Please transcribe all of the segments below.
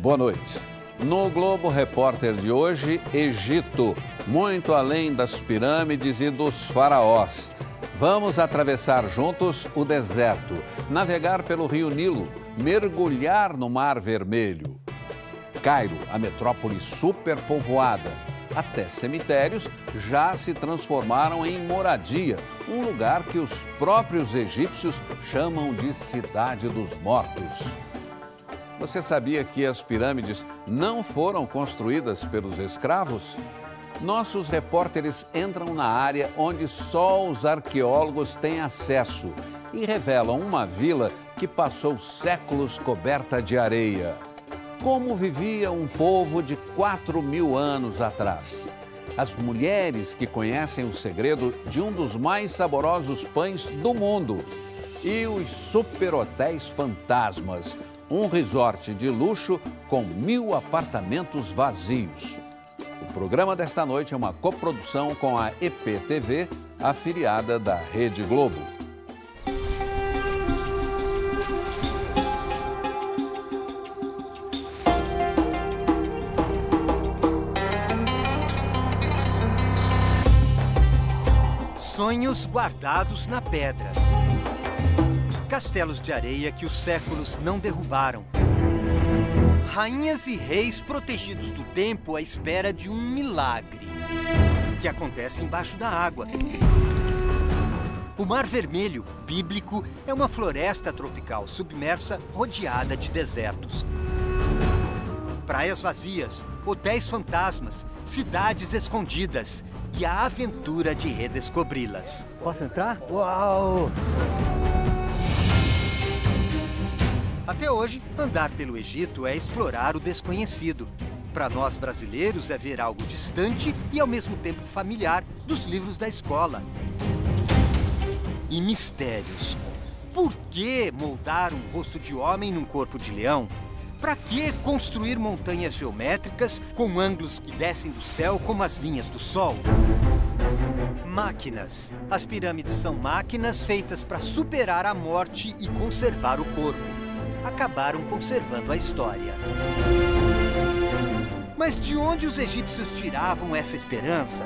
Boa noite. No Globo Repórter de hoje, Egito, muito além das pirâmides e dos faraós. Vamos atravessar juntos o deserto, navegar pelo rio Nilo, mergulhar no Mar Vermelho. Cairo, a metrópole superpovoada. Até cemitérios já se transformaram em moradia, um lugar que os próprios egípcios chamam de Cidade dos Mortos. Você sabia que as pirâmides não foram construídas pelos escravos? Nossos repórteres entram na área onde só os arqueólogos têm acesso e revelam uma vila que passou séculos coberta de areia. Como vivia um povo de 4.000 anos atrás? As mulheres que conhecem o segredo de um dos mais saborosos pães do mundo. E os superhotéis fantasmas, um resort de luxo com 1.000 apartamentos vazios. O programa desta noite é uma coprodução com a EPTV, afiliada da Rede Globo. Sonhos guardados na pedra. Castelos de areia que os séculos não derrubaram. Rainhas e reis protegidos do tempo à espera de um milagre que acontece embaixo da água. O Mar Vermelho, bíblico, é uma floresta tropical submersa rodeada de desertos. Praias vazias, hotéis fantasmas, cidades escondidas e a aventura de redescobri-las. Posso entrar? Uau! Até hoje, andar pelo Egito é explorar o desconhecido. Para nós brasileiros é ver algo distante e ao mesmo tempo familiar dos livros da escola. E mistérios. Por que moldar um rosto de homem num corpo de leão? Para que construir montanhas geométricas com ângulos que descem do céu como as linhas do sol? Máquinas. As pirâmides são máquinas feitas para superar a morte e conservar o corpo. Acabaram conservando a história. Mas de onde os egípcios tiravam essa esperança?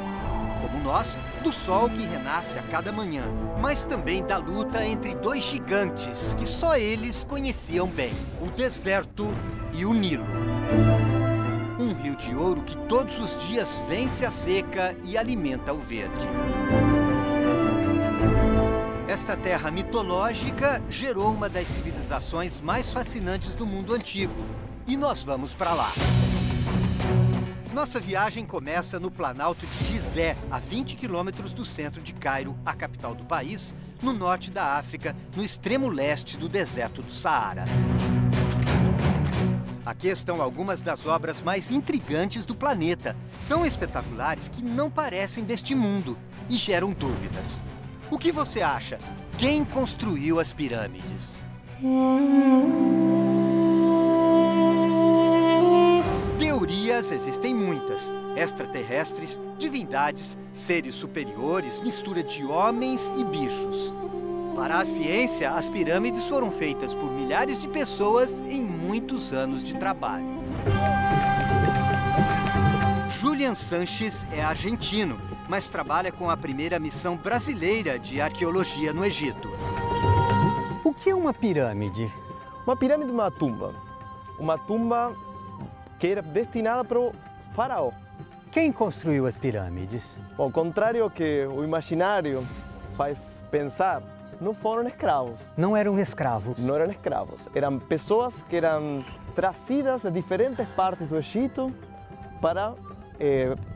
Como nós, do sol que renasce a cada manhã, mas também da luta entre dois gigantes que só eles conheciam bem: o deserto e o Nilo. Um rio de ouro que todos os dias vence a seca e alimenta o verde. Esta terra mitológica gerou uma das civilizações mais fascinantes do mundo antigo. E nós vamos para lá. Nossa viagem começa no Planalto de Gizé, a 20 quilômetros do centro de Cairo, a capital do país, no norte da África, no extremo leste do deserto do Saara. Aqui estão algumas das obras mais intrigantes do planeta, tão espetaculares que não parecem deste mundo e geram dúvidas. O que você acha? Quem construiu as pirâmides? Teorias existem muitas. Extraterrestres, divindades, seres superiores, mistura de homens e bichos. Para a ciência, as pirâmides foram feitas por milhares de pessoas em muitos anos de trabalho. Julian Sanches é argentino, mas trabalha com a primeira missão brasileira de arqueologia no Egito. O que é uma pirâmide? Uma pirâmide é uma tumba. Uma tumba que era destinada para o faraó. Quem construiu as pirâmides? Ao contrário que o imaginário faz pensar, não foram escravos. Não eram escravos? Não eram escravos. Eram pessoas que eram trazidas de diferentes partes do Egito para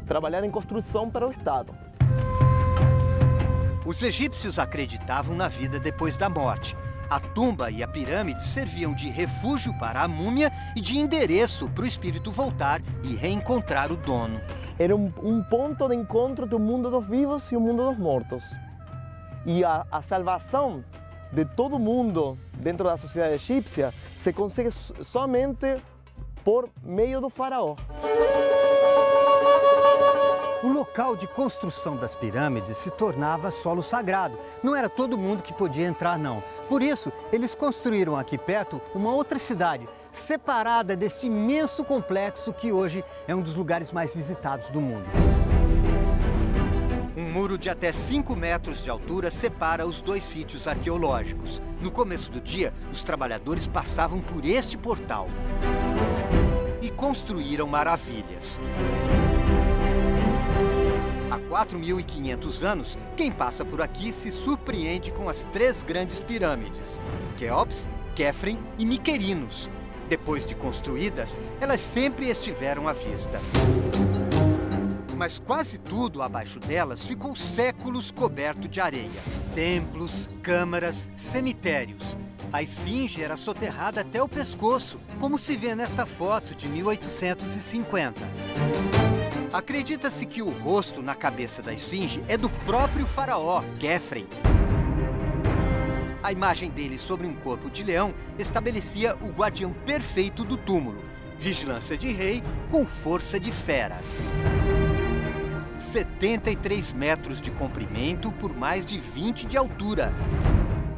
trabalhar em construção para o Estado. Os egípcios acreditavam na vida depois da morte. A tumba e a pirâmide serviam de refúgio para a múmia e de endereço para o espírito voltar e reencontrar o dono. Era um ponto de encontro do mundo dos vivos e o mundo dos mortos. E a salvação de todo mundo dentro da sociedade egípcia se consegue somente por meio do faraó. O local de construção das pirâmides se tornava solo sagrado. Não era todo mundo que podia entrar, não. Por isso, eles construíram aqui perto uma outra cidade, separada deste imenso complexo que hoje é um dos lugares mais visitados do mundo. Um muro de até 5 metros de altura separa os dois sítios arqueológicos. No começo do dia, os trabalhadores passavam por este portal e construíram maravilhas. Há 4.500 anos, quem passa por aqui se surpreende com as 3 grandes pirâmides, Quéops, Quéfren e Miquerinos. Depois de construídas, elas sempre estiveram à vista. Mas quase tudo abaixo delas ficou séculos coberto de areia. Templos, câmaras, cemitérios. A esfinge era soterrada até o pescoço, como se vê nesta foto de 1850. Acredita-se que o rosto na cabeça da esfinge é do próprio faraó, Quéfren. A imagem dele sobre um corpo de leão estabelecia o guardião perfeito do túmulo. Vigilância de rei com força de fera. 73 metros de comprimento por mais de 20 de altura.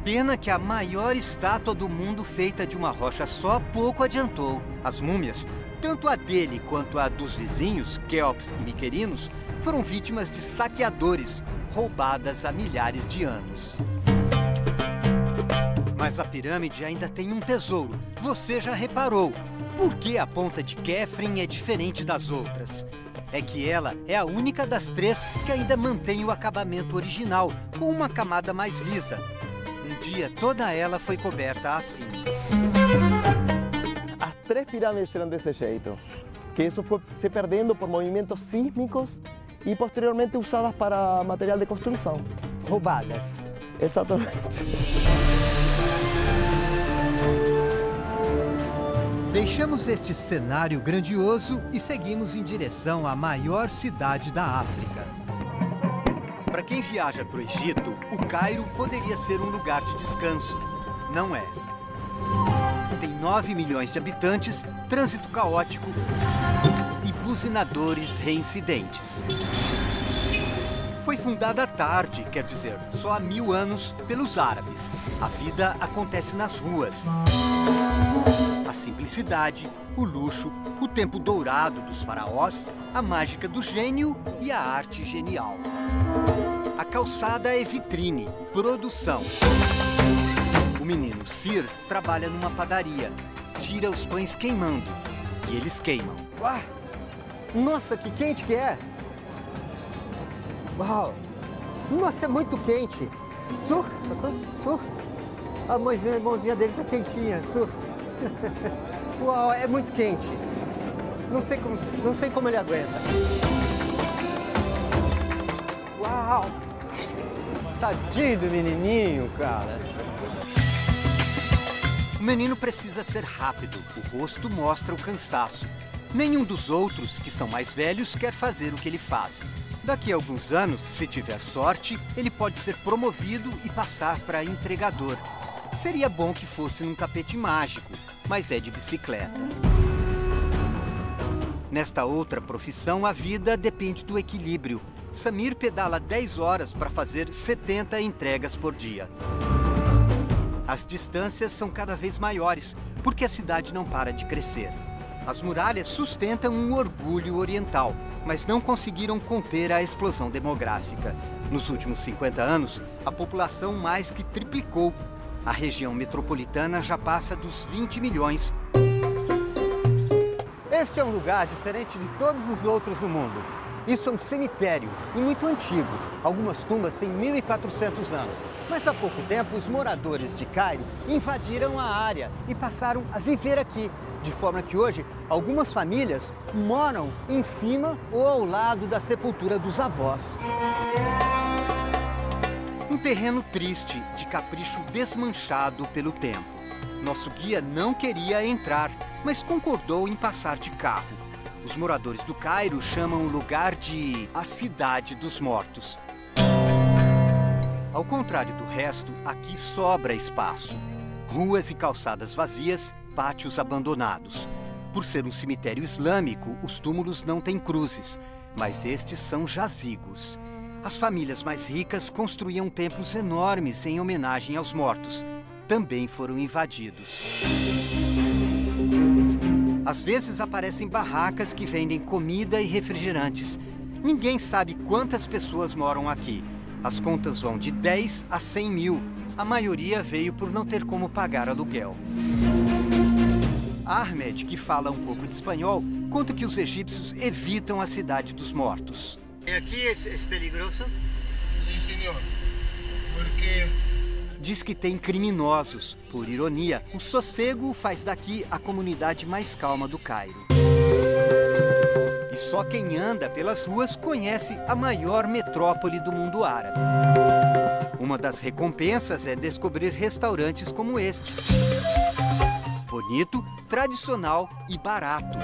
Pena que a maior estátua do mundo feita de uma rocha só pouco adiantou. As múmias, tanto a dele quanto a dos vizinhos, Quéops e Miquerinos, foram vítimas de saqueadores, roubadas há milhares de anos. Mas a pirâmide ainda tem um tesouro. Você já reparou? Por que a ponta de Quéfren é diferente das outras? É que ela é a única das 3 que ainda mantém o acabamento original, com uma camada mais lisa. Um dia, toda ela foi coberta assim. As 3 pirâmides eram desse jeito, que isso foi se perdendo por movimentos sísmicos e posteriormente usadas para material de construção. Roubadas. Exatamente. Deixamos este cenário grandioso e seguimos em direção à maior cidade da África. Para quem viaja para o Egito, o Cairo poderia ser um lugar de descanso. Não é. Tem 9 milhões de habitantes, trânsito caótico e buzinadores reincidentes. Foi fundada tarde, quer dizer, só há 1000 anos, pelos árabes. A vida acontece nas ruas. A simplicidade, o luxo, o tempo dourado dos faraós, a mágica do gênio e a arte genial. A calçada é vitrine, produção. O menino Sir trabalha numa padaria, tira os pães queimando, e eles queimam. Uau! Nossa, que quente que é! Uau! Nossa, é muito quente! Sur, Sur! A mãozinha dele tá quentinha, Sur! Uau, é muito quente! Não sei como ele aguenta. Uau! Tadinho do menininho, cara! O menino precisa ser rápido, o rosto mostra o cansaço. Nenhum dos outros, que são mais velhos, quer fazer o que ele faz. Daqui a alguns anos, se tiver sorte, ele pode ser promovido e passar para entregador. Seria bom que fosse num tapete mágico, mas é de bicicleta. Nesta outra profissão, a vida depende do equilíbrio. Samir pedala 10 horas para fazer 70 entregas por dia. As distâncias são cada vez maiores, porque a cidade não para de crescer. As muralhas sustentam um orgulho oriental, mas não conseguiram conter a explosão demográfica. Nos últimos 50 anos, a população mais que triplicou. A região metropolitana já passa dos 20 milhões. Este é um lugar diferente de todos os outros no mundo. Isso é um cemitério e muito antigo. Algumas tumbas têm 1.400 anos. Mas há pouco tempo, os moradores de Cairo invadiram a área e passaram a viver aqui. De forma que hoje, algumas famílias moram em cima ou ao lado da sepultura dos avós. Um terreno triste, de capricho desmanchado pelo tempo. Nosso guia não queria entrar, mas concordou em passar de carro. Os moradores do Cairo chamam o lugar de a Cidade dos Mortos. Ao contrário do resto, aqui sobra espaço. Ruas e calçadas vazias, pátios abandonados. Por ser um cemitério islâmico, os túmulos não têm cruzes. mas estes são jazigos. As famílias mais ricas construíam templos enormes em homenagem aos mortos. Também foram invadidos. Às vezes aparecem barracas que vendem comida e refrigerantes. Ninguém sabe quantas pessoas moram aqui. As contas vão de 10 a 100 mil. A maioria veio por não ter como pagar aluguel. Ahmed, que fala um pouco de espanhol, conta que os egípcios evitam a cidade dos mortos. Aqui é perigoso? Sim, senhor. Porque Diz que tem criminosos. Por ironia, o sossego faz daqui a comunidade mais calma do Cairo. E só quem anda pelas ruas conhece a maior metrópole do mundo árabe. Uma das recompensas é descobrir restaurantes como este. Bonito, tradicional e barato.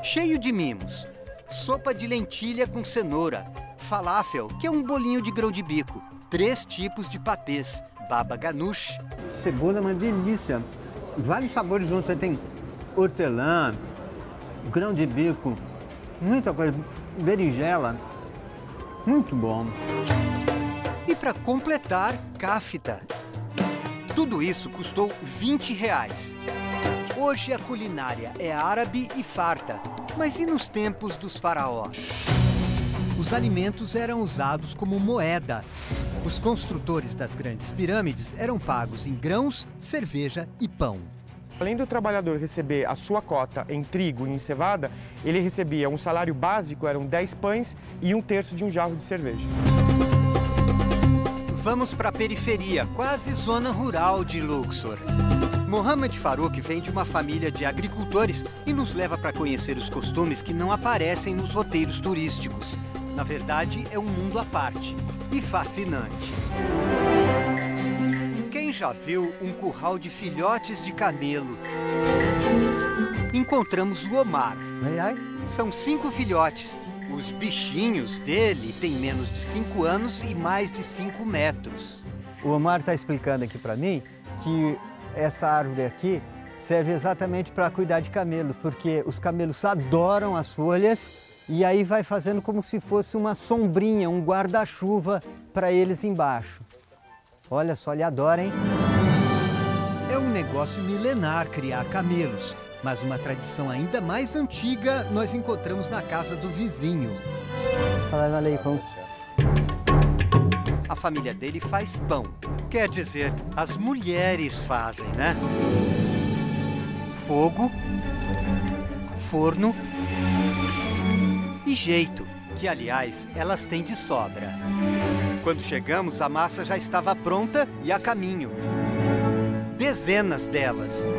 Cheio de mimos. Sopa de lentilha com cenoura. Falafel, que é um bolinho de grão de bico. 3 tipos de patês. Baba ganoush. Cebola é uma delícia. Vários sabores juntos. Você tem hortelã, grão de bico, muita coisa, berinjela. Muito bom. E para completar, kafta. Tudo isso custou R$20. Hoje a culinária é árabe e farta, mas e nos tempos dos faraós? Os alimentos eram usados como moeda. Os construtores das grandes pirâmides eram pagos em grãos, cerveja e pão. Além do trabalhador receber a sua cota em trigo e em cevada, ele recebia um salário básico, eram 10 pães e 1/3 de um jarro de cerveja. Vamos para a periferia, quase zona rural de Luxor. Mohamed Farouk vem de uma família de agricultores e nos leva para conhecer os costumes que não aparecem nos roteiros turísticos. Na verdade, é um mundo à parte e fascinante. Quem já viu um curral de filhotes de camelo? Encontramos o Omar. São 5 filhotes. Os bichinhos dele têm menos de 5 anos e mais de 5 metros. O Omar está explicando aqui para mim que essa árvore aqui serve exatamente para cuidar de camelo, porque os camelos adoram as folhas e aí vai fazendo como se fosse uma sombrinha, um guarda-chuva para eles embaixo. Olha só, ele adora, hein? É um negócio milenar criar camelos, mas uma tradição ainda mais antiga nós encontramos na casa do vizinho. Salam aleikum. A família dele faz pão. Quer dizer, as mulheres fazem, né? Fogo, forno e jeito, que aliás elas têm de sobra. Quando chegamos, a massa já estava pronta e a caminho. Dezenas delas.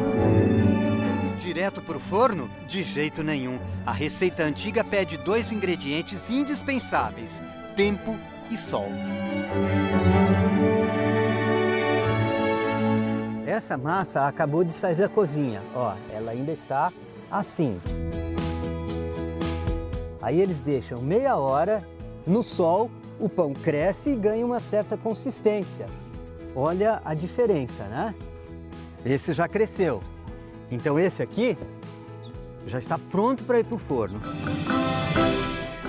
Direto para o forno? De jeito nenhum. A receita antiga pede 2 ingredientes indispensáveis: tempo e sol. Essa massa acabou de sair da cozinha. Ó, ela ainda está assim. Aí eles deixam meia hora no sol, o pão cresce e ganha uma certa consistência. Olha a diferença, né? Esse já cresceu. Então esse aqui já está pronto para ir para o forno.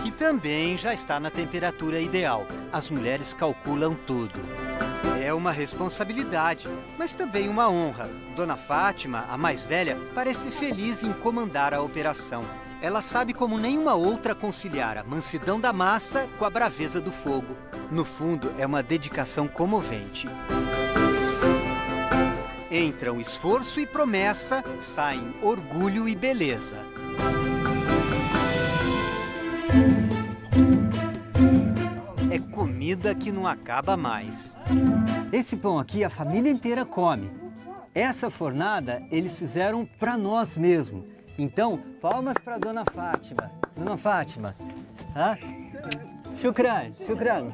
Que também já está na temperatura ideal. As mulheres calculam tudo. É uma responsabilidade, mas também uma honra. Dona Fátima, a mais velha, parece feliz em comandar a operação. Ela sabe como nenhuma outra conciliar a mansidão da massa com a braveza do fogo. No fundo, é uma dedicação comovente. Entram esforço e promessa, saem orgulho e beleza. É comida que não acaba mais. Esse pão aqui a família inteira come. Essa fornada eles fizeram para nós mesmos. Então, palmas para Dona Fátima. Dona Fátima. Ah? Shukran, shukran.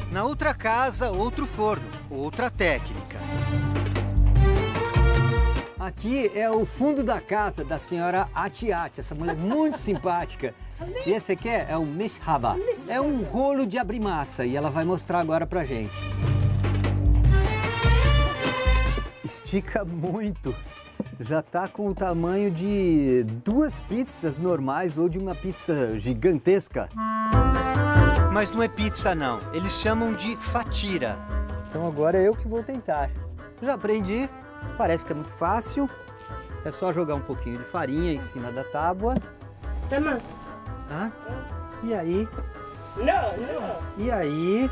Na outra casa, outro forno, outra técnica. Aqui é o fundo da casa da senhora Atiati, essa mulher muito simpática. E esse aqui é o mishaba. É um rolo de abrir massa e ela vai mostrar agora pra gente. Estica muito. Já tá com o tamanho de 2 pizzas normais ou de uma pizza gigantesca. Mas não é pizza não, eles chamam de fatira. Então agora é eu que vou tentar. Já aprendi, parece que é muito fácil. É só jogar um pouquinho de farinha em cima da tábua. Tama. Tá? E aí? Não. E aí?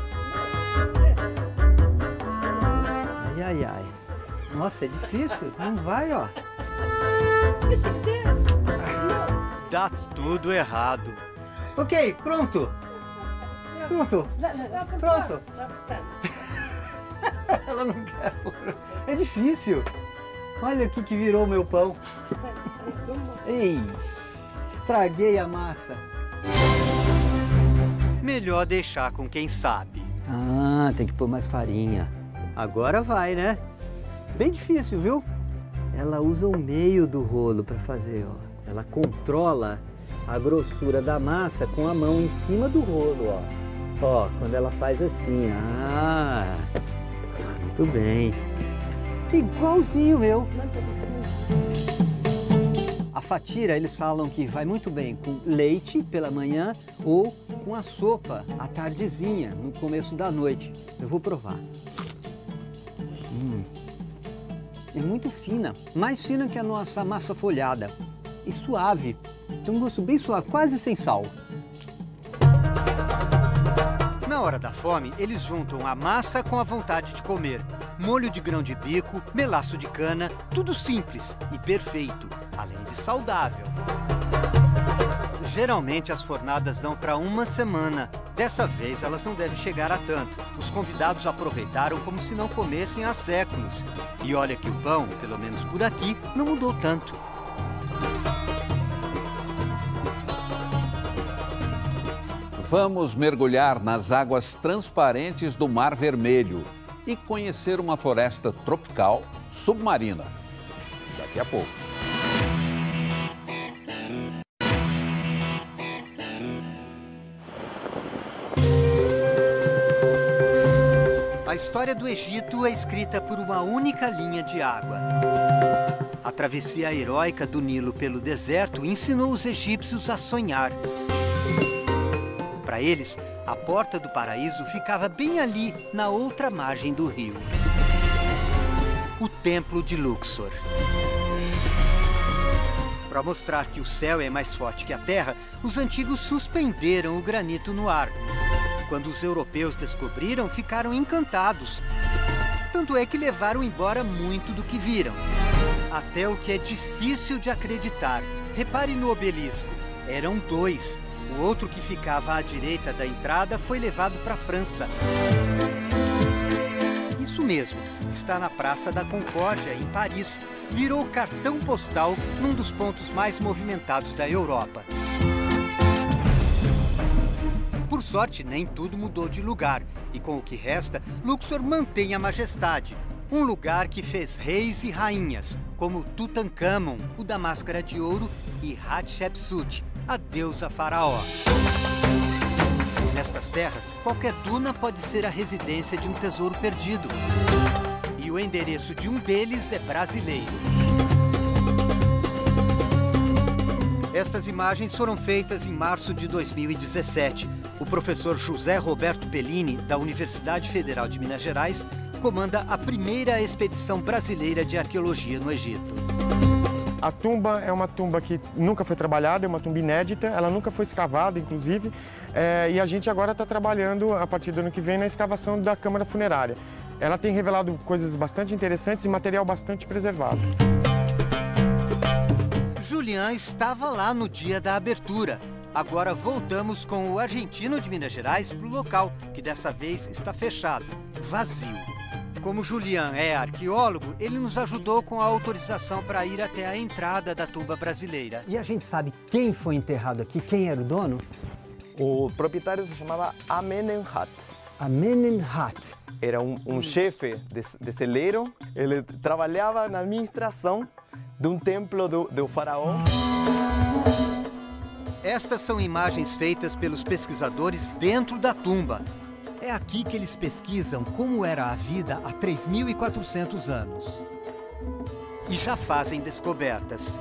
Ai. Nossa, é difícil. Não vai, ó. Dá tudo errado. Ok, pronto. Pronto. Pronto. Ela não quer. É difícil. Olha o que virou meu pão. Ei, estraguei a massa. Melhor deixar com quem sabe. Ah, tem que pôr mais farinha. Agora vai, né? Bem difícil, viu? Ela usa o meio do rolo para fazer, ó. Ela controla a grossura da massa com a mão em cima do rolo, ó. Ó, quando ela faz assim, muito bem. Igualzinho meu. A fatira, eles falam que vai muito bem com leite pela manhã ou com a sopa à tardezinha, no começo da noite. Eu vou provar. É muito fina, mais fina que a nossa massa folhada. E suave. Tem um gosto bem suave, quase sem sal. Na hora da fome, eles juntam a massa com a vontade de comer. Molho de grão de bico, melaço de cana, tudo simples e perfeito, além de saudável. Geralmente as fornadas dão para uma semana. Dessa vez elas não devem chegar a tanto. Os convidados aproveitaram como se não comessem há séculos. E olha que o pão, pelo menos por aqui, não mudou tanto. Vamos mergulhar nas águas transparentes do Mar Vermelho e conhecer uma floresta tropical submarina. Daqui a pouco. A história do Egito é escrita por uma única linha de água. A travessia heróica do Nilo pelo deserto ensinou os egípcios a sonhar. Para eles, a porta do paraíso ficava bem ali, na outra margem do rio. O Templo de Luxor. Para mostrar que o céu é mais forte que a terra, os antigos suspenderam o granito no ar. Quando os europeus descobriram, ficaram encantados. Tanto é que levaram embora muito do que viram. Até o que é difícil de acreditar. Repare no obelisco. Eram 2. O outro, que ficava à direita da entrada, foi levado para a França. Isso mesmo, está na Praça da Concórdia, em Paris. Virou cartão postal num dos pontos mais movimentados da Europa. Por sorte, nem tudo mudou de lugar. E com o que resta, Luxor mantém a majestade. Um lugar que fez reis e rainhas, como Tutankhamon, o da máscara de ouro, e Hatshepsut, a deusa faraó. Nestas terras, qualquer duna pode ser a residência de um tesouro perdido. E o endereço de um deles é brasileiro. Estas imagens foram feitas em março de 2017. O professor José Roberto Pellini, da Universidade Federal de Minas Gerais, comanda a primeira expedição brasileira de arqueologia no Egito. A tumba é uma tumba que nunca foi trabalhada, é uma tumba inédita, ela nunca foi escavada, inclusive, e a gente agora está trabalhando, a partir do ano que vem, na escavação da câmara funerária. Ela tem revelado coisas bastante interessantes e material bastante preservado. Julian estava lá no dia da abertura. Agora voltamos com o argentino de Minas Gerais para o local, que dessa vez está fechado, vazio. Como Julian é arqueólogo, ele nos ajudou com a autorização para ir até a entrada da tumba brasileira. E a gente sabe quem foi enterrado aqui? Quem era o dono? O proprietário se chamava Amenemhat. Amenemhat. Era um chefe de celeiro. Ele trabalhava na administração de um templo do faraó. Estas são imagens feitas pelos pesquisadores dentro da tumba. É aqui que eles pesquisam como era a vida há 3.400 anos. e já fazem descobertas.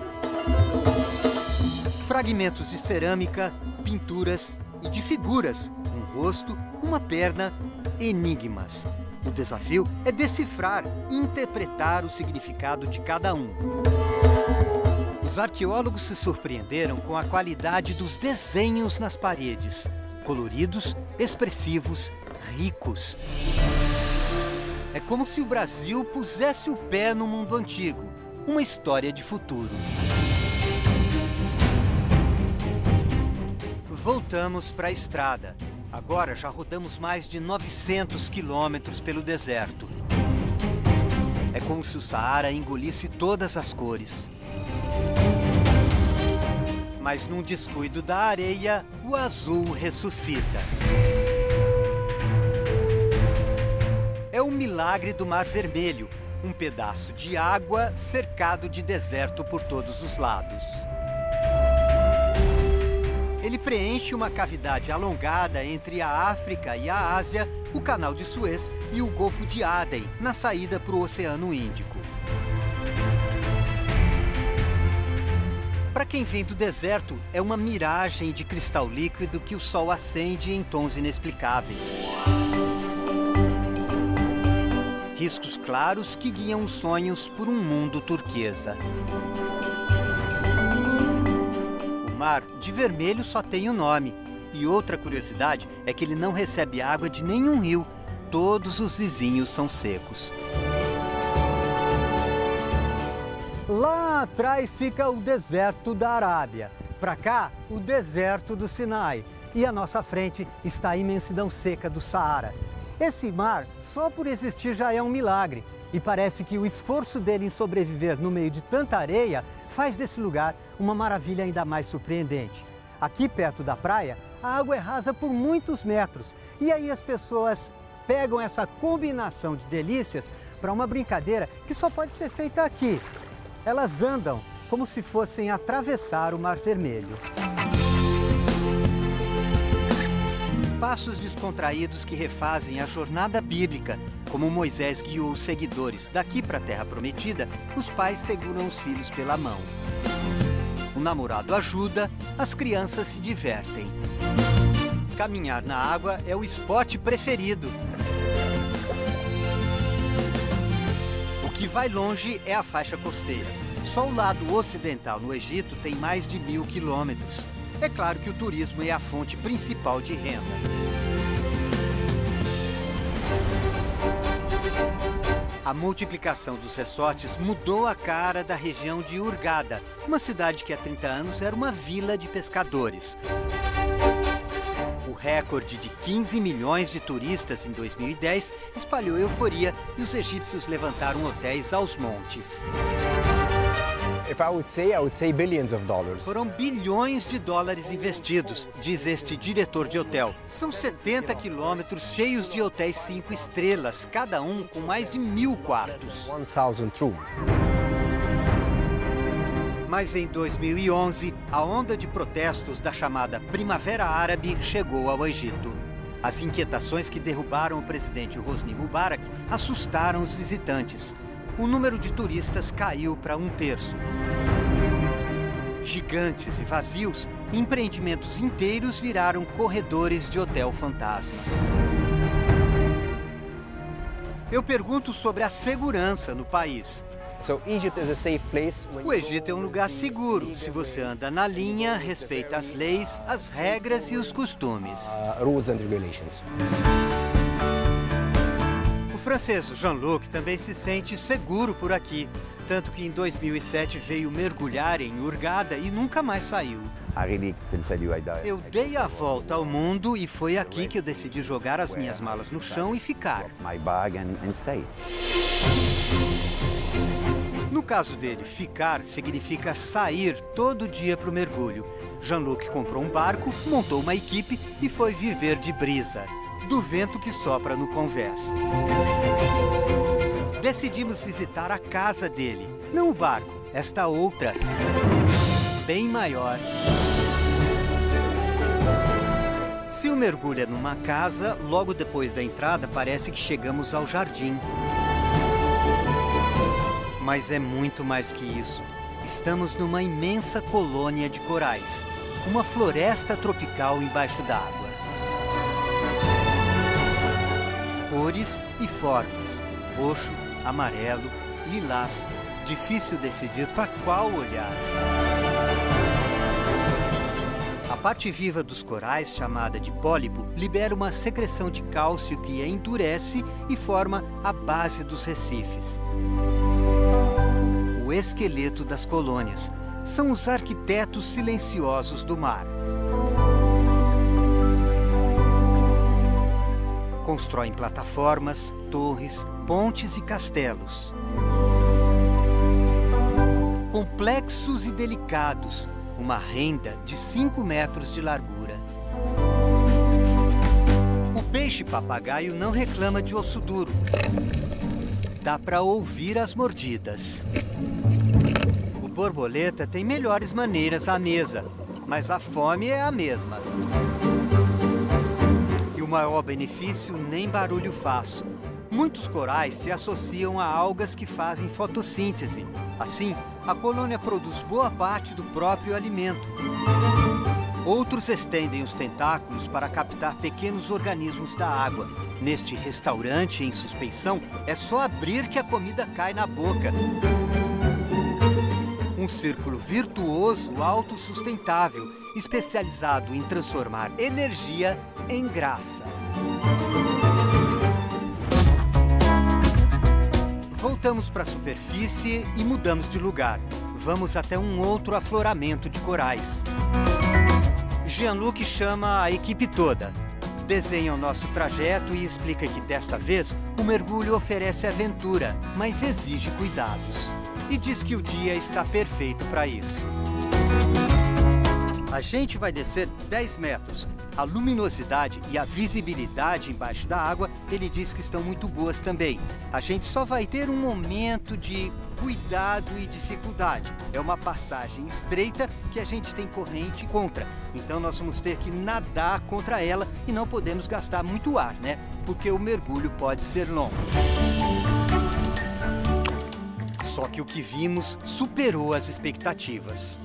Fragmentos de cerâmica, pinturas e de figuras, um rosto, uma perna, enigmas. O desafio é decifrar e interpretar o significado de cada um. Os arqueólogos se surpreenderam com a qualidade dos desenhos nas paredes. Coloridos, expressivos, ricos. É como se o Brasil pusesse o pé no mundo antigo. Uma história de futuro. Voltamos para a estrada. Agora já rodamos mais de 900 quilômetros pelo deserto. É como se o Saara engolisse todas as cores. Mas num descuido da areia, o azul ressuscita. É o milagre do Mar Vermelho, um pedaço de água cercado de deserto por todos os lados. Ele preenche uma cavidade alongada entre a África e a Ásia, o Canal de Suez e o Golfo de Aden, na saída para o Oceano Índico. Para quem vem do deserto, é uma miragem de cristal líquido que o sol acende em tons inexplicáveis. Riscos claros que guiam os sonhos por um mundo turquesa. O mar de vermelho só tem o nome. E outra curiosidade é que ele não recebe água de nenhum rio. Todos os vizinhos são secos. Lá atrás fica o deserto da Arábia. Para cá, o deserto do Sinai. E à nossa frente está a imensidão seca do Saara. Esse mar, só por existir, já é um milagre. E parece que o esforço dele em sobreviver no meio de tanta areia faz desse lugar uma maravilha ainda mais surpreendente. Aqui perto da praia, a água é rasa por muitos metros. E aí as pessoas pegam essa combinação de delícias para uma brincadeira que só pode ser feita aqui. Elas andam como se fossem atravessar o Mar Vermelho. Passos descontraídos que refazem a jornada bíblica. Como Moisés guiou os seguidores daqui para a Terra Prometida, os pais seguram os filhos pela mão. O namorado ajuda, as crianças se divertem. Caminhar na água é o esporte preferido. O que vai longe é a faixa costeira. Só o lado ocidental no Egito tem mais de 1000 quilômetros. É claro que o turismo é a fonte principal de renda. A multiplicação dos resorts mudou a cara da região de Hurghada, uma cidade que há 30 anos era uma vila de pescadores. O recorde de 15 milhões de turistas em 2010 espalhou euforia e os egípcios levantaram hotéis aos montes. I would say billions of dollars. Foram bilhões de dólares investidos, diz este diretor de hotel. São 70 quilômetros cheios de hotéis 5 estrelas, cada um com mais de 1000 quartos. 1,000 rooms. Mas em 2011, a onda de protestos da chamada Primavera Árabe chegou ao Egito. As inquietações que derrubaram o presidente Hosni Mubarak assustaram os visitantes. O número de turistas caiu para 1/3. Gigantes e vazios, empreendimentos inteiros viraram corredores de hotel fantasma. Eu pergunto sobre a segurança no país. O Egito é um lugar seguro. Se você anda na linha, respeita as leis, as regras e os costumes. Rules and regulations. O francês Jean-Luc também se sente seguro por aqui. Tanto que em 2007 veio mergulhar em Hurghada e nunca mais saiu. Eu dei a volta ao mundo e foi aqui que eu decidi jogar as minhas malas no chão e ficar. No caso dele, ficar significa sair todo dia para o mergulho. Jean-Luc comprou um barco, montou uma equipe e foi viver de brisa, do vento que sopra no convés. Decidimos visitar a casa dele, não o barco, esta outra, bem maior. Se o mergulho é numa casa, logo depois da entrada parece que chegamos ao jardim. Mas é muito mais que isso. Estamos numa imensa colônia de corais, uma floresta tropical embaixo d'água. Cores e formas, roxo, amarelo, lilás, difícil decidir para qual olhar. A parte viva dos corais, chamada de pólipo, libera uma secreção de cálcio que a endurece e forma a base dos recifes. O esqueleto das colônias são os arquitetos silenciosos do mar. Constroem plataformas, torres, pontes e castelos. Complexos e delicados, uma renda de 5 metros de largura. O peixe-papagaio não reclama de osso duro. Dá para ouvir as mordidas. O borboleta tem melhores maneiras à mesa, mas a fome é a mesma. E o maior benefício nem barulho faz. Muitos corais se associam a algas que fazem fotossíntese. Assim, a colônia produz boa parte do próprio alimento. Outros estendem os tentáculos para captar pequenos organismos da água. Neste restaurante em suspensão, é só abrir que a comida cai na boca. Um círculo virtuoso autossustentável, especializado em transformar energia em graça. Voltamos para a superfície e mudamos de lugar. Vamos até um outro afloramento de corais. Jean-Luc chama a equipe toda. Desenha o nosso trajeto e explica que desta vez o mergulho oferece aventura, mas exige cuidados. E diz que o dia está perfeito para isso. A gente vai descer 10 metros. A luminosidade e a visibilidade embaixo da água, ele diz que estão muito boas também. A gente só vai ter um momento de cuidado e dificuldade. É uma passagem estreita que a gente tem corrente contra. Então nós vamos ter que nadar contra ela e não podemos gastar muito ar, né? Porque o mergulho pode ser longo. Só que o que vimos superou as expectativas.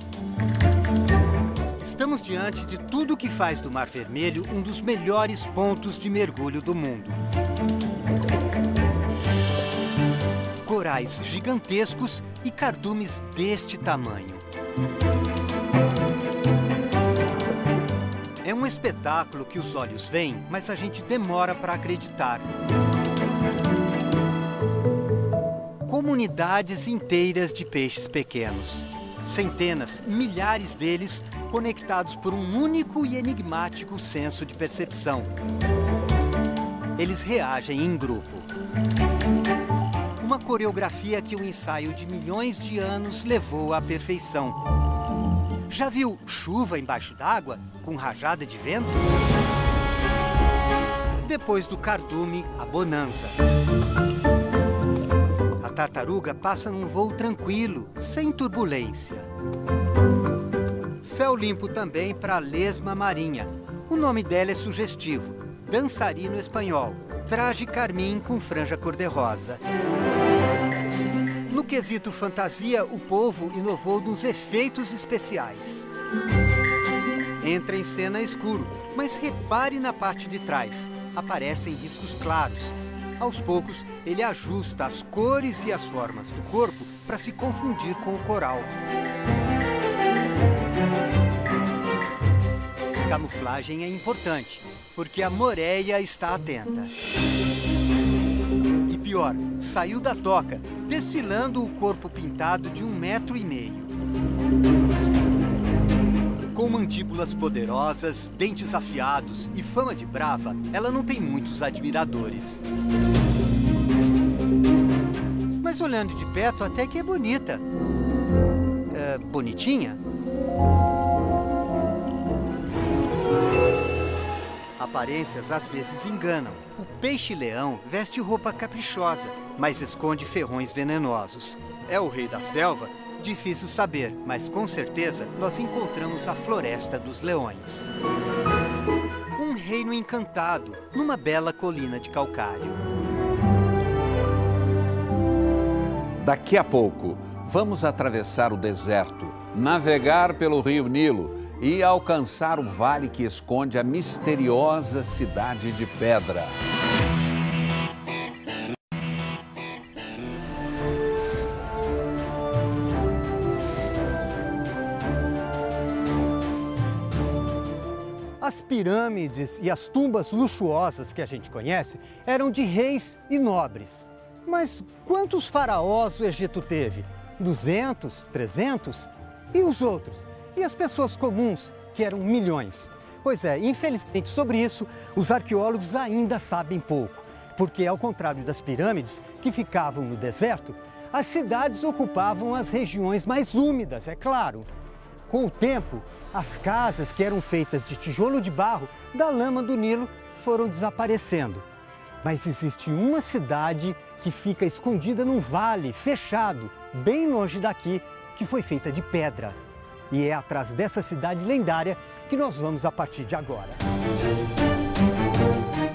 Estamos diante de tudo que faz do Mar Vermelho um dos melhores pontos de mergulho do mundo. Corais gigantescos e cardumes deste tamanho. É um espetáculo que os olhos veem, mas a gente demora para acreditar. Comunidades inteiras de peixes pequenos. Centenas, milhares deles conectados por um único e enigmático senso de percepção. Eles reagem em grupo. Uma coreografia que o ensaio de milhões de anos levou à perfeição. Já viu chuva embaixo d'água, com rajada de vento? Depois do cardume, a bonança. A tartaruga passa num voo tranquilo, sem turbulência. Céu limpo também para a lesma marinha. O nome dela é sugestivo. Dançarino espanhol. Traje carmim com franja cor-de-rosa. No quesito fantasia, o povo inovou nos efeitos especiais. Entra em cena escuro, mas repare na parte de trás. Aparecem riscos claros. Aos poucos, ele ajusta as cores e as formas do corpo para se confundir com o coral. Camuflagem é importante, porque a moreia está atenta. E pior, saiu da toca, desfilando o corpo pintado de 1,5 metros. Com mandíbulas poderosas, dentes afiados e fama de brava, ela não tem muitos admiradores. Mas olhando de perto, até que é bonita. Bonitinha? Aparências às vezes enganam. O peixe-leão veste roupa caprichosa, mas esconde ferrões venenosos. É o rei da selva? Difícil saber, mas com certeza nós encontramos a Floresta dos Leões. Um reino encantado, numa bela colina de calcário. Daqui a pouco, vamos atravessar o deserto, navegar pelo rio Nilo e alcançar o vale que esconde a misteriosa cidade de pedra. As pirâmides e as tumbas luxuosas que a gente conhece eram de reis e nobres. Mas quantos faraós o Egito teve? 200, 300? E os outros? E as pessoas comuns, que eram milhões? Pois é, infelizmente sobre isso, os arqueólogos ainda sabem pouco. Porque ao contrário das pirâmides, que ficavam no deserto, as cidades ocupavam as regiões mais úmidas, é claro. Com o tempo, as casas que eram feitas de tijolo de barro da lama do Nilo foram desaparecendo. Mas existe uma cidade que fica escondida num vale fechado, bem longe daqui, que foi feita de pedra. E é atrás dessa cidade lendária que nós vamos a partir de agora.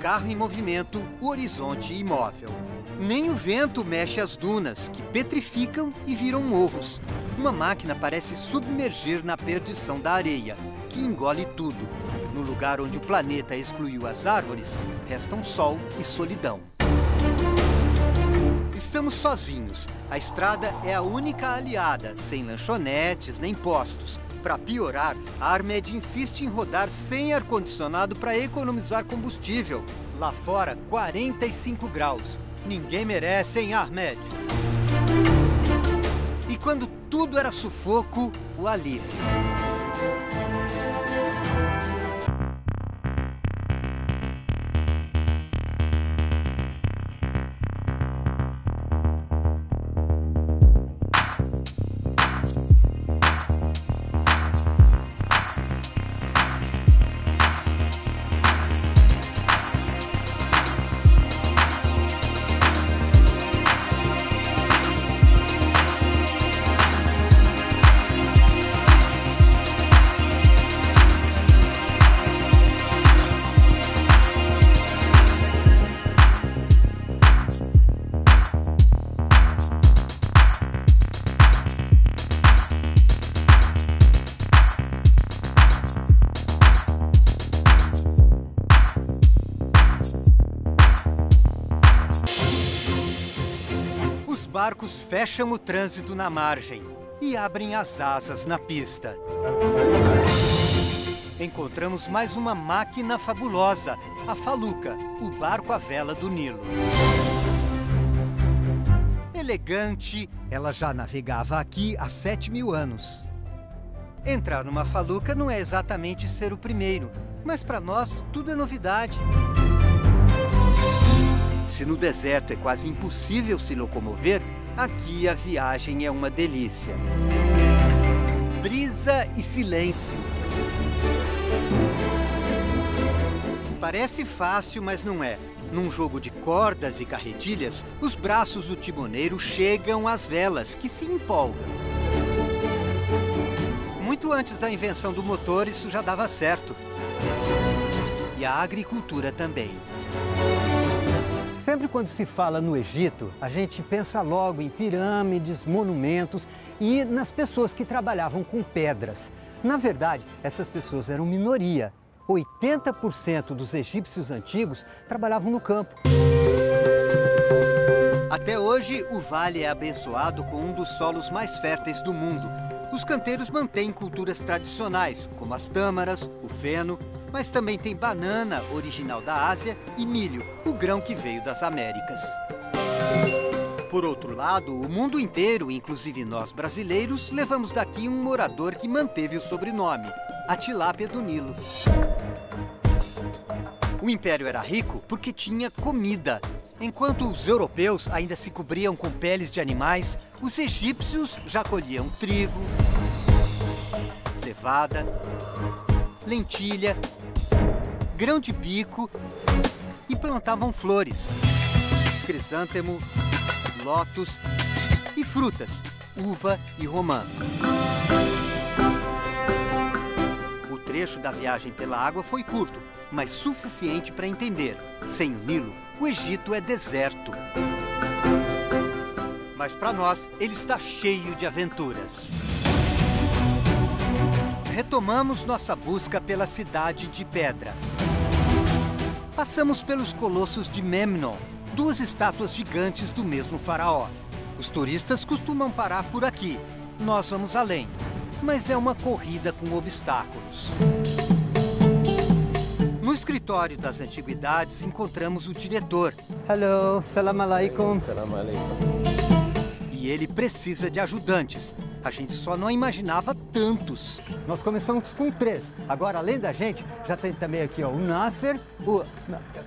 Carro em movimento, o horizonte imóvel. Nem o vento mexe as dunas, que petrificam e viram morros. Uma máquina parece submergir na perdição da areia, que engole tudo. No lugar onde o planeta excluiu as árvores, restam sol e solidão. Estamos sozinhos. A estrada é a única aliada, sem lanchonetes nem postos. Para piorar, a Ahmed insiste em rodar sem ar-condicionado para economizar combustível. Lá fora, 45 graus. Ninguém merece, hein, Ahmed? E quando tudo era sufoco, o alívio. Os barcos fecham o trânsito na margem e abrem as asas na pista. Encontramos mais uma máquina fabulosa, a Faluca, o barco à vela do Nilo. Elegante, ela já navegava aqui há 7.000 anos. Entrar numa Faluca não é exatamente ser o primeiro, mas para nós tudo é novidade. Se no deserto é quase impossível se locomover, aqui a viagem é uma delícia. Brisa e silêncio. Parece fácil, mas não é. Num jogo de cordas e carretilhas, os braços do timoneiro chegam às velas, que se empolgam. Muito antes da invenção do motor, isso já dava certo. E a agricultura também. Sempre quando se fala no Egito, a gente pensa logo em pirâmides, monumentos e nas pessoas que trabalhavam com pedras. Na verdade, essas pessoas eram minoria. 80% dos egípcios antigos trabalhavam no campo. Até hoje, o vale é abençoado com um dos solos mais férteis do mundo. Os canteiros mantêm culturas tradicionais, como as tâmaras, o feno, mas também tem banana, original da Ásia, e milho, o grão que veio das Américas. Por outro lado, o mundo inteiro, inclusive nós brasileiros, levamos daqui um morador que manteve o sobrenome, a tilápia do Nilo. O império era rico porque tinha comida. Enquanto os europeus ainda se cobriam com peles de animais, os egípcios já colhiam trigo, cevada, lentilha, grão de bico e plantavam flores, crisântemo, lótus e frutas, uva e romã. O trecho da viagem pela água foi curto, mas suficiente para entender. Sem o Nilo, o Egito é deserto. Mas para nós, ele está cheio de aventuras. Retomamos nossa busca pela Cidade de Pedra. Passamos pelos colossos de Memnon, 2 estátuas gigantes do mesmo faraó. Os turistas costumam parar por aqui. Nós vamos além, mas é uma corrida com obstáculos. No escritório das antiguidades, encontramos o diretor. Hello, salam alaikum. Salam alaikum. E ele precisa de ajudantes. A gente só não imaginava tantos. Nós começamos com 3. Agora, além da gente, já tem também aqui ó, o Nasser, o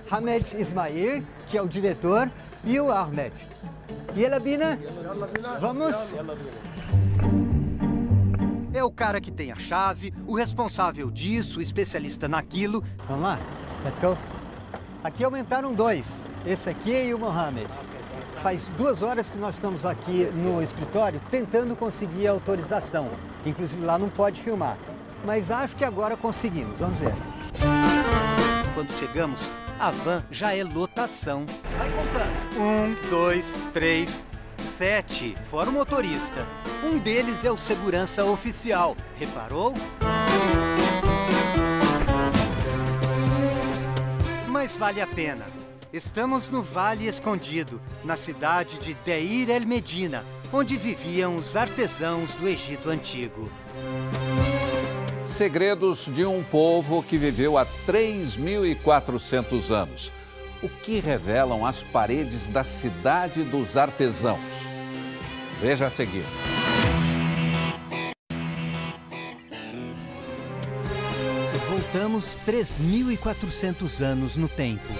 Hamed Ismail, que é o diretor, e o Ahmed. E a Labina? Vamos? É o cara que tem a chave, o responsável disso, o especialista naquilo. Vamos lá? Let's go. Aqui aumentaram 2. Esse aqui e o Mohamed. Faz 2 horas que nós estamos aqui no escritório tentando conseguir a autorização. Inclusive lá não pode filmar. Mas acho que agora conseguimos. Vamos ver. Quando chegamos, a van já é lotação. Vai contando. 1, 2, 3, 7, fora o motorista. Um deles é o segurança oficial. Reparou? Mas vale a pena. Estamos no Vale Escondido, na cidade de Deir el-Medina, onde viviam os artesãos do Egito Antigo. Segredos de um povo que viveu há 3.400 anos. O que revelam as paredes da cidade dos artesãos? Veja a seguir. Voltamos 3.400 anos no tempo.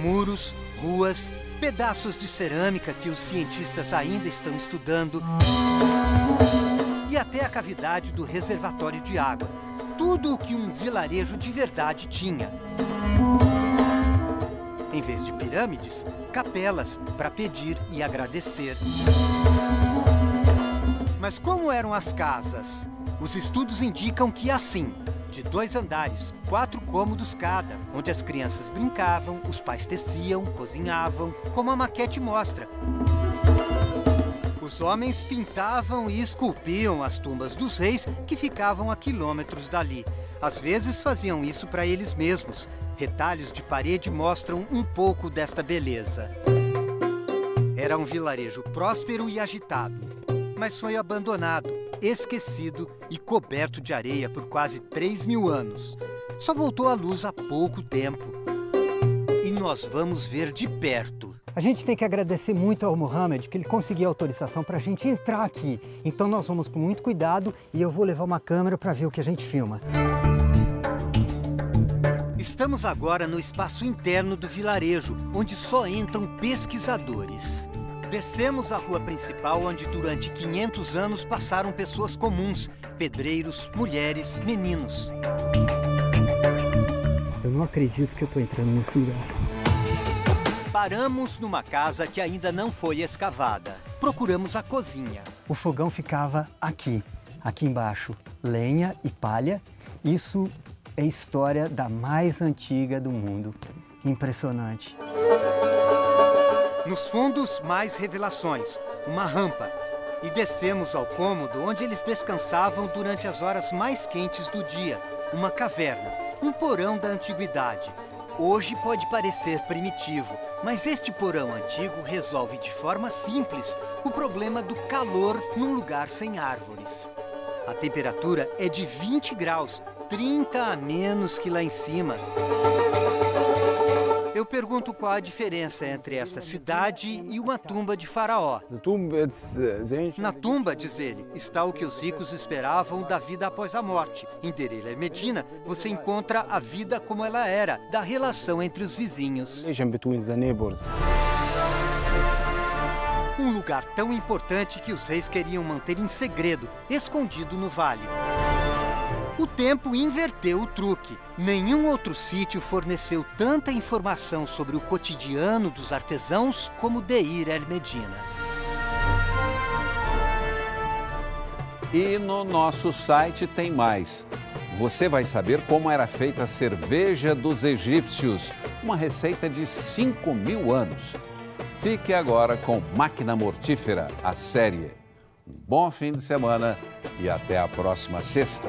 Muros, ruas, pedaços de cerâmica que os cientistas ainda estão estudando e até a cavidade do reservatório de água. Tudo o que um vilarejo de verdade tinha. Em vez de pirâmides, capelas para pedir e agradecer. Mas como eram as casas? Os estudos indicam que assim, de 2 andares, 4 cômodos cada, onde as crianças brincavam, os pais teciam, cozinhavam, como a maquete mostra. Os homens pintavam e esculpiam as tumbas dos reis que ficavam a quilômetros dali. Às vezes faziam isso para eles mesmos. Retalhos de parede mostram um pouco desta beleza. Era um vilarejo próspero e agitado, mas foi abandonado, esquecido e coberto de areia por quase 3.000 anos. Só voltou à luz há pouco tempo. E nós vamos ver de perto. A gente tem que agradecer muito ao Mohamed que ele conseguiu autorização para a gente entrar aqui. Então nós vamos com muito cuidado e eu vou levar uma câmera para ver o que a gente filma. Estamos agora no espaço interno do vilarejo, onde só entram pesquisadores. Descemos a rua principal, onde durante 500 anos passaram pessoas comuns, pedreiros, mulheres, meninos. Eu não acredito que eu estou entrando nesse lugar. Paramos numa casa que ainda não foi escavada. Procuramos a cozinha. O fogão ficava aqui embaixo. Lenha e palha. Isso é história da mais antiga do mundo. Impressionante. Nos fundos, mais revelações. Uma rampa. E descemos ao cômodo onde eles descansavam durante as horas mais quentes do dia. Uma caverna. Um porão da antiguidade. Hoje pode parecer primitivo, mas este porão antigo resolve de forma simples o problema do calor num lugar sem árvores. A temperatura é de 20 graus, 30 a menos que lá em cima. Eu pergunto qual a diferença entre esta cidade e uma tumba de faraó. Na tumba, diz ele, está o que os ricos esperavam da vida após a morte. Em Deir el-Medina, você encontra a vida como ela era, da relação entre os vizinhos. Um lugar tão importante que os reis queriam manter em segredo, escondido no vale. O tempo inverteu o truque. Nenhum outro sítio forneceu tanta informação sobre o cotidiano dos artesãos como Deir el-Medina. E no nosso site tem mais. Você vai saber como era feita a cerveja dos egípcios, uma receita de 5.000 anos. Fique agora com Máquina Mortífera, a série. Um bom fim de semana e até a próxima sexta.